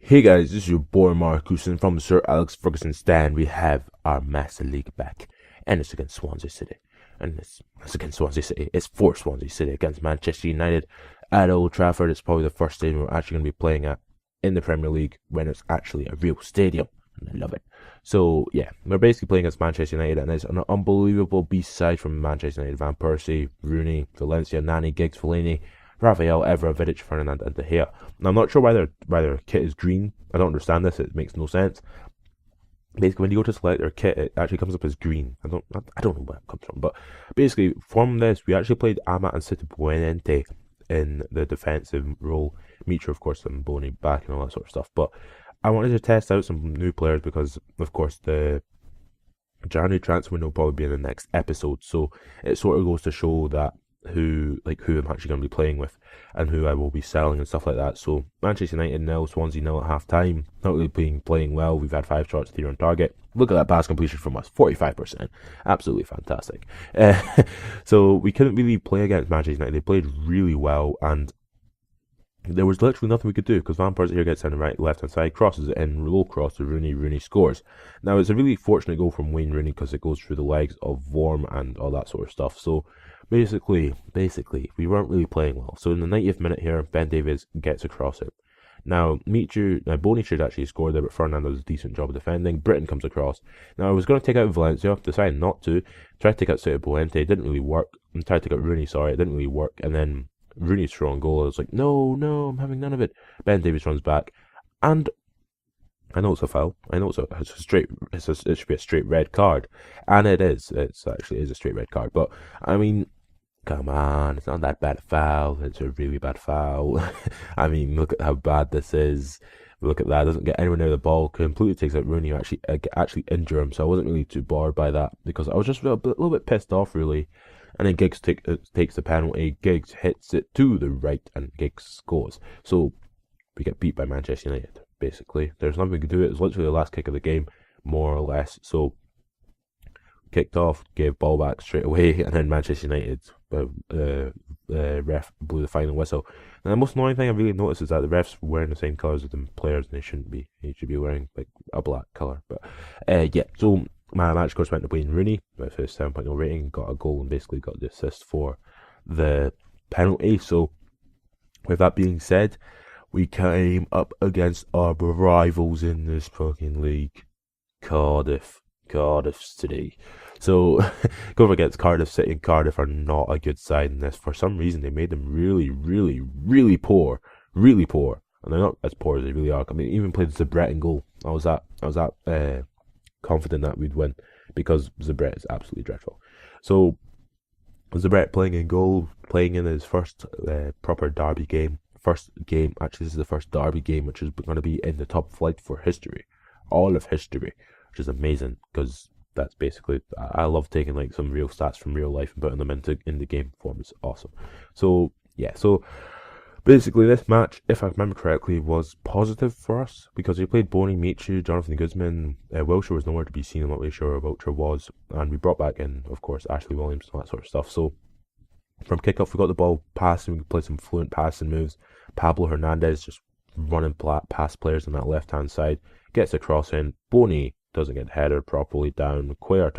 Hey guys, this is your boy Marcuson from Sir Alex Ferguson stand. We have our Master League back, and it's against Swansea City. And it's against Swansea City. It's for Swansea City against Manchester United at Old Trafford. It's probably the first stadium we're actually going to be playing at in the Premier League when it's actually a real stadium. And I love it. So yeah, we're basically playing against Manchester United, and it's an unbelievable beast side from Manchester United. Van Persie, Rooney, Valencia, Nani, Giggs, Fellaini, Rafael, Evra, Vidic, Ferdinand, and De Gea. Now, I'm not sure why their kit is green. I don't understand this. It makes no sense. Basically, when you go to select their kit, it actually comes up as green. I don't know where it comes from, but basically, from this, we actually played Amat and City Buenente in the defensive role. Mitra, of course, and Boney back and all that sort of stuff. But I wanted to test out some new players because, of course, the January transfer window will probably be in the next episode. So it sort of goes to show that who I'm actually going to be playing with and who I will be selling and stuff like that. So Manchester United 0, Swansea 0 at half time. Not really playing well. We've had 5 shots, 3 on target. Look at that pass completion from us, 45%. Absolutely fantastic. So we couldn't really play against Manchester United. They played really well, and there was literally nothing we could do because Van Persie here gets down the left hand side, crosses it in, low cross to Rooney. Rooney scores. Now it's a really fortunate goal from Wayne Rooney because it goes through the legs of Vorm and all that sort of stuff. So basically, we weren't really playing well. So in the 90th minute here, Ben Davies gets across it. Now, Boney should actually score there, but Ferdinand does a decent job of defending. Britain comes across. Now, I was going to take out Valencia, decided not to. Tried to take out City Buente, didn't really work. And tried to take out Rooney, it didn't really work. And then Rooney's throw on goal, I was like, no, I'm having none of it. Ben Davies runs back. And I know it's a foul. I know it should be a straight red card. And it is. It actually is a straight red card. But, I mean, come on, it's not that bad a foul. It's a really bad foul. I mean, look at how bad this is. Look at that. Doesn't get anywhere near the ball. Completely takes out Rooney. Actually injure him. So I wasn't really too bothered by that because I was just a little bit pissed off, really. And then Giggs takes the penalty. Giggs hits it to the right, and Giggs scores. So we get beat by Manchester United. Basically, there's nothing we could do. It was literally the last kick of the game, more or less. So kicked off, gave ball back straight away, and then Manchester United ref blew the final whistle. And the most annoying thing I really noticed is that the refs were wearing the same colours as the players, and they shouldn't be. They should be wearing like a black colour. But yeah, so my match, of course, went to Wayne Rooney with his 7.0 rating, got a goal and basically got the assist for the penalty. So with that being said, we came up against our rivals in this fucking league, Cardiff City. So going against Cardiff City, and Cardiff are not a good side in this. For some reason, they made them really, really, really poor, and they're not as poor as they really are. I mean, even played Zabret in goal. I was that confident that we'd win because Zabret is absolutely dreadful. So Zabret playing in goal, playing in his first proper derby game. Actually, this is the first derby game which is going to be in the top flight for history, all of history, which is amazing because that's basically, I love taking like some real stats from real life and putting them in the game form. It's awesome. So yeah, so basically this match, if I remember correctly, was positive for us because we played Boney, Michu, Jonathan Guzman. Wilshere was nowhere to be seen. I'm not really sure where Wilshere was, and we brought back in, of course, Ashley Williams and all that sort of stuff. So from kickoff, we got the ball passing. We could play some fluent passing moves. Pablo Hernandez just running past players on that left hand side, gets a cross in. Boney doesn't get headed properly down. Cuellar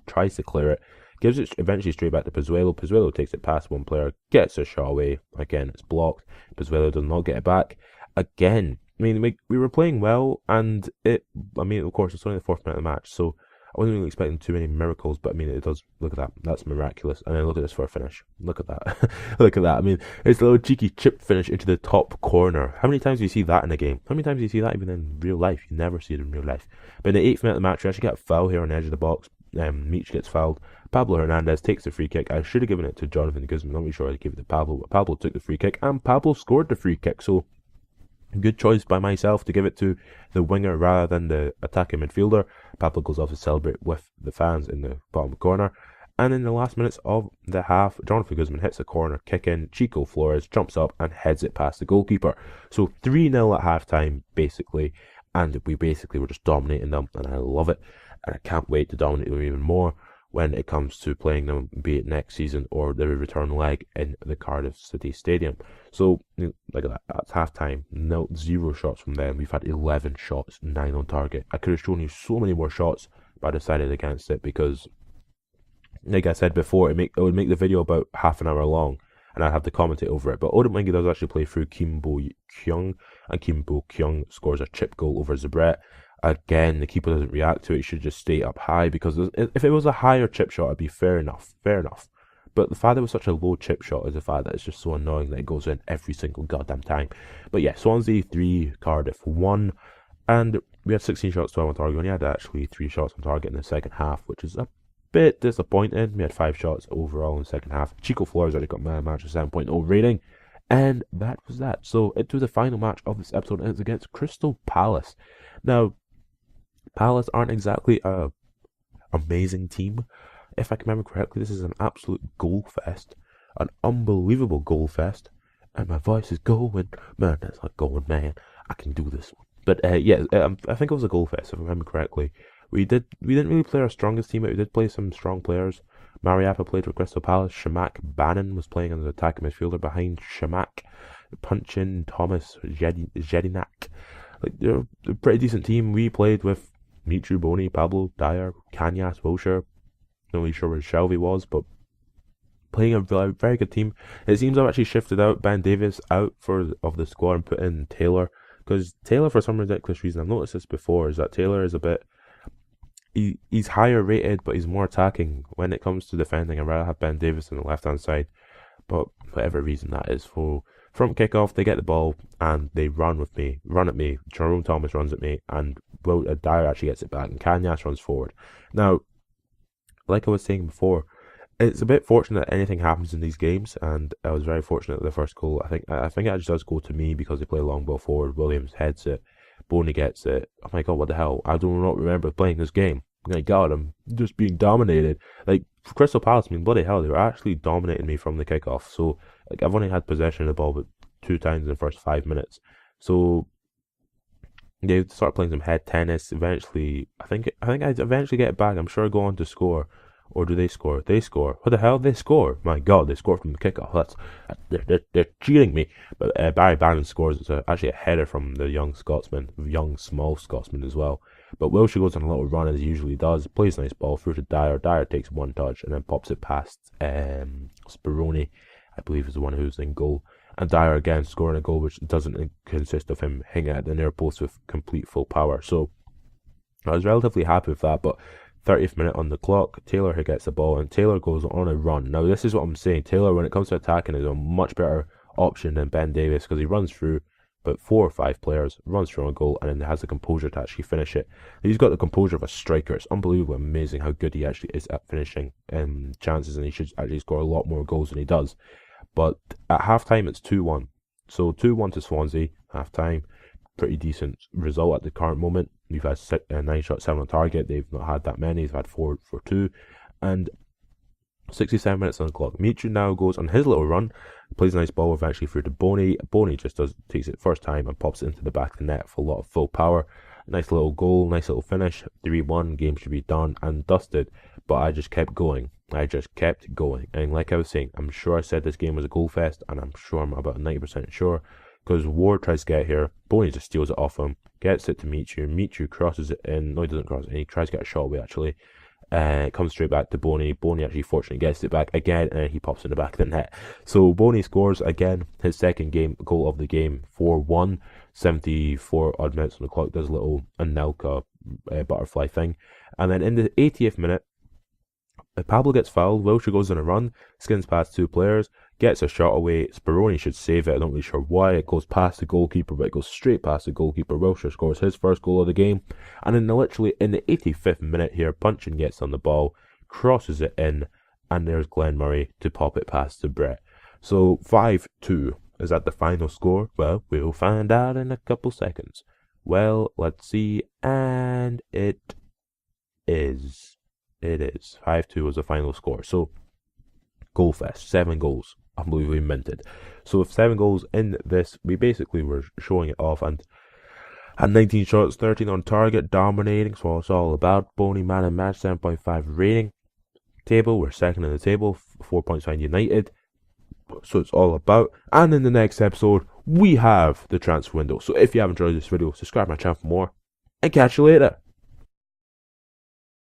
tries to clear it, gives it eventually straight back to Pozuelo. Pozuelo takes it past one player, gets a shot away. Again, it's blocked. Pozuelo does not get it back. Again, I mean, we were playing well, and of course, it's only the 4th minute of the match, so I wasn't really expecting too many miracles, but I mean, it does. Look at that. That's miraculous. And then look at this for a finish. Look at that. Look at that. I mean, it's a little cheeky chip finish into the top corner. How many times do you see that in a game? How many times do you see that even in real life? You never see it in real life. But in the 8th minute of the match, we actually get a foul here on the edge of the box. Meach gets fouled. Pablo Hernandez takes the free kick. I should have given it to Jonathan Guzman. I'm not really sure I gave it to Pablo, but Pablo took the free kick, and Pablo scored the free kick. So good choice by myself to give it to the winger rather than the attacking midfielder. Pablo goes off to celebrate with the fans in the bottom corner. And in the last minutes of the half, Jonathan Guzman hits a corner kick in. Chico Flores jumps up and heads it past the goalkeeper. So 3-0 at half time, basically. And we basically were just dominating them, and I love it. And I can't wait to dominate them even more when it comes to playing them, be it next season or the return leg in the Cardiff City Stadium. So, like that's half time, no, 0 shots from them. We've had 11 shots, 9 on target. I could have shown you so many more shots, but I decided against it because, like I said before, it would make the video about half an hour long, and I'd have to commentate over it. But Odemwingie does actually play through Kim Bo Kyung, and Kim Bo Kyung scores a chip goal over Zabret. Again, the keeper doesn't react to it. He should just stay up high, because if it was a higher chip shot, it'd be fair enough. But the fact that it was such a low chip shot is the fact that it's just so annoying that it goes in every single goddamn time. But yeah, Swansea 3, Cardiff 1, and we had 16 shots, 12 on target. We only had actually 3 shots on target in the second half, which is a bit disappointing. We had 5 shots overall in the second half. Chico Flores already got man match a 7.0 rating, and that was that. So into the final match of this episode, and it's against Crystal Palace. Now, Palace aren't exactly a amazing team. If I can remember correctly, this is an absolute goal fest, an unbelievable goal fest, and my voice is going, man, that's not going, man. I can do this one. But I think it was a goal fest, if I remember correctly. We didn't really play our strongest team, but we did play some strong players. Mariappa played for Crystal Palace. Shamak Bannon was playing as an attacking midfielder behind Shamak, Punchin, Thomas, Jedinak. Like, they're a pretty decent team. We played with Mitru, Boni, Pablo, Dyer, Kanyas, Wilshire. Not really sure where Shelby was, but playing a very, very good team. It seems I've actually shifted out Ben Davis out of the squad and put in Taylor, because Taylor, for some ridiculous reason, I've noticed this before, is that Taylor is a bit, he's higher rated, but he's more attacking. When it comes to defending, I'd rather have Ben Davis on the left hand side, but whatever reason that is. For from kickoff, they get the ball and they run at me. Jerome Thomas runs at me, and Dyer actually gets it back, and Kanyas runs forward. Now, like I was saying before, it's a bit fortunate that anything happens in these games, and I was very fortunate that the first goal, I think it actually does go to me, because they play long ball forward. Williams heads it, Boney gets it. Oh my god, what the hell? I do not remember playing this game. My god, I'm just being dominated. Like, Crystal Palace, I mean, bloody hell, they were actually dominating me from the kickoff. So, like, I've only had possession of the ball but 2 times in the first 5 minutes. So they start playing some head tennis. Eventually, I think I'd eventually get it back. I'm sure I go on to score. Or do they score? They score. What the hell? They score. My god, they score from the kickoff. They're cheating me. But Barry Bannon scores. It's actually a header from the young small Scotsman as well. But Wilshire goes on a little run, as he usually does. Plays a nice ball through to Dyer. Dyer takes 1 touch and then pops it past Speroni, I believe is the one who's in goal. And Dyer again scoring a goal which doesn't consist of him hitting at the near post with complete full power. So I was relatively happy with that, but 30th minute on the clock, Taylor here gets the ball, and Taylor goes on a run. Now, this is what I'm saying. Taylor, when it comes to attacking, is a much better option than Ben Davis, because he runs through about 4 or 5 players, runs through on goal, and then has the composure to actually finish it. He's got the composure of a striker. It's unbelievable, amazing how good he actually is at finishing chances, and he should actually score a lot more goals than he does. But at half-time, it's 2-1. So 2-1 to Swansea, half-time. Pretty decent result at the current moment. We've had 9 shots, 7 on target. They've not had that many. They've had 4 for 2. And 67 minutes on the clock. Mitru now goes on his little run, plays a nice ball eventually through to Boney. Boney just takes it first time and pops it into the back of the net for a lot of full power. Nice little goal, nice little finish. 3-1, game should be done and dusted. But I just kept going. And like I was saying, I'm sure I said this game was a goal fest, and I'm sure I'm about 90% sure. Because Ward tries to get here, Boney just steals it off him, gets it to Mitru. Mitru crosses it in. No, he doesn't cross it in. He tries to get a shot away, actually. It comes straight back to Boney. Boney actually fortunately gets it back again, and he pops in the back of the net. So Boney scores again, his second goal of the game, 4-1. 74 odd minutes on the clock, does a little Anelka butterfly thing. And then in the 80th minute, Pablo gets fouled. Wilshire goes on a run, skins past 2 players, gets a shot away. Speroni should save it. I'm not really sure why. It goes past the goalkeeper, but it goes straight past the goalkeeper. Wilshire scores his first goal of the game. And then literally in the 85th minute here, Punchin gets on the ball, crosses it in, and there's Glenn Murray to pop it past to Brett. So 5-2. Is that the final score? Well, we'll find out in a couple seconds. Well, let's see. And it is. 5-2 was the final score. So, goal fest. 7 goals. Unbelievably minted. So, with 7 goals in this, we basically were showing it off, and had 19 shots, 13 on target, dominating. So, it's all about. Boney man and match, 7.5 rating. table. We're second in the table, 4 points behind United. So it's all about. And in the next episode, we have the transfer window. So if you have enjoyed this video, subscribe to my channel for more. And catch you later.